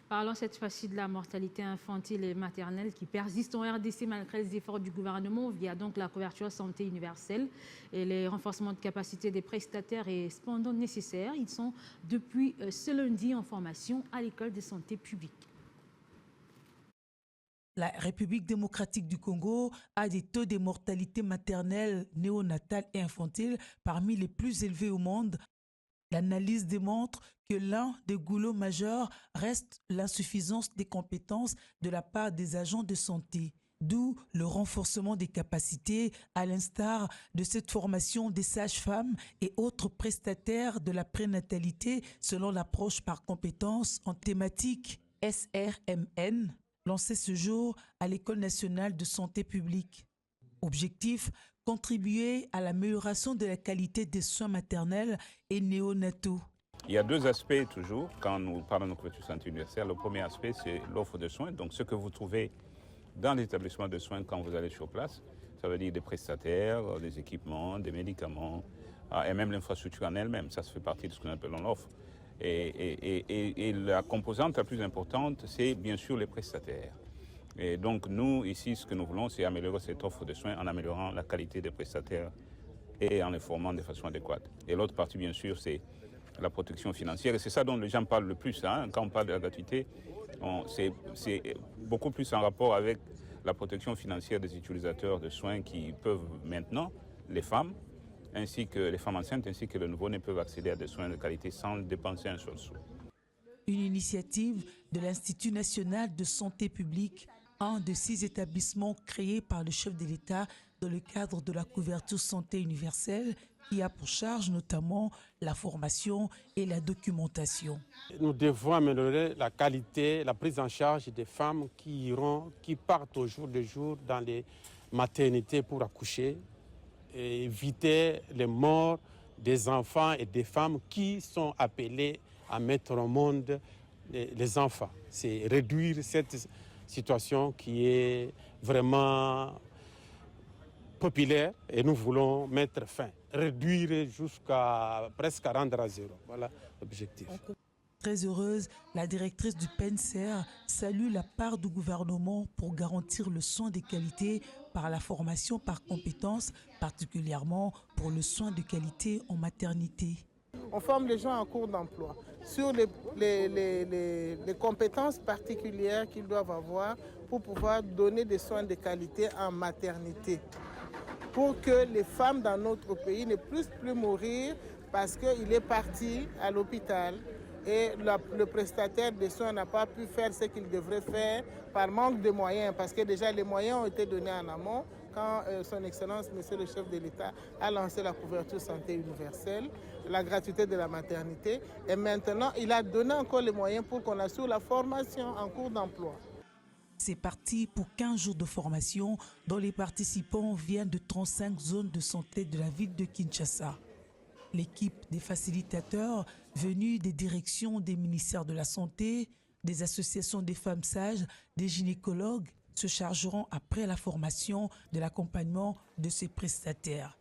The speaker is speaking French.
Parlons cette fois-ci de la mortalité infantile et maternelle qui persiste en RDC malgré les efforts du gouvernement via donc la couverture santé universelle et les renforcements de capacité des prestataires est cependant nécessaire. Ils sont depuis ce lundi en formation à l'école de santé publique. La République démocratique du Congo a des taux de mortalité maternelle, néonatale et infantile parmi les plus élevés au monde. L'analyse démontre que l'un des goulots majeurs reste l'insuffisance des compétences de la part des agents de santé, d'où le renforcement des capacités à l'instar de cette formation des sages-femmes et autres prestataires de la prénatalité selon l'approche par compétences en thématique SRMN, lancée ce jour à l'École nationale de santé publique. Objectif, contribuer à l'amélioration de la qualité des soins maternels et néonataux. Il y a deux aspects toujours quand nous parlons de couverture santé universelle. Le premier aspect, c'est l'offre de soins. Donc ce que vous trouvez dans l'établissement de soins quand vous allez sur place, ça veut dire des prestataires, des équipements, des médicaments et même l'infrastructure en elle-même. Ça fait partie de ce que nous appelons l'offre. Et la composante la plus importante, c'est bien sûr les prestataires. Et donc nous, ici, ce que nous voulons, c'est améliorer cette offre de soins en améliorant la qualité des prestataires et en les formant de façon adéquate. Et l'autre partie, bien sûr, c'est la protection financière. Et c'est ça dont les gens parlent le plus. Quand on parle de la gratuité, c'est beaucoup plus en rapport avec la protection financière des utilisateurs de soins qui peuvent maintenant, les femmes, ainsi que les femmes enceintes, ainsi que les nouveau-nés peuvent accéder à des soins de qualité sans dépenser un seul sou. Une initiative de l'Institut national de santé publique, un de 6 établissements créés par le chef de l'État dans le cadre de la couverture santé universelle qui a pour charge notamment la formation et la documentation. Nous devons améliorer la qualité, la prise en charge des femmes qui partent au jour le jour dans les maternités pour accoucher et éviter les morts des enfants et des femmes qui sont appelés à mettre au monde les enfants. C'est réduire cette situation qui est vraiment populaire et nous voulons mettre fin, réduire jusqu'à presque rendre à zéro. Voilà l'objectif. Très heureuse, la directrice du PENSER salue la part du gouvernement pour garantir le soin de qualité par la formation par compétences, particulièrement pour le soin de qualité en maternité. On forme les gens en cours d'emploi sur les compétences particulières qu'ils doivent avoir pour pouvoir donner des soins de qualité en maternité. Pour que les femmes dans notre pays ne puissent plus mourir parce qu'il est parti à l'hôpital et le prestataire de soins n'a pas pu faire ce qu'il devrait faire par manque de moyens, parce que déjà les moyens ont été donnés en amont quand son Excellence, Monsieur le chef de l'État, a lancé la couverture santé universelle, la gratuité de la maternité, et maintenant il a donné encore les moyens pour qu'on assure la formation en cours d'emploi. C'est parti pour 15 jours de formation dont les participants viennent de 35 zones de santé de la ville de Kinshasa. L'équipe des facilitateurs venus des directions des ministères de la Santé, des associations des femmes sages, des gynécologues se chargeront après la formation de l'accompagnement de ces prestataires.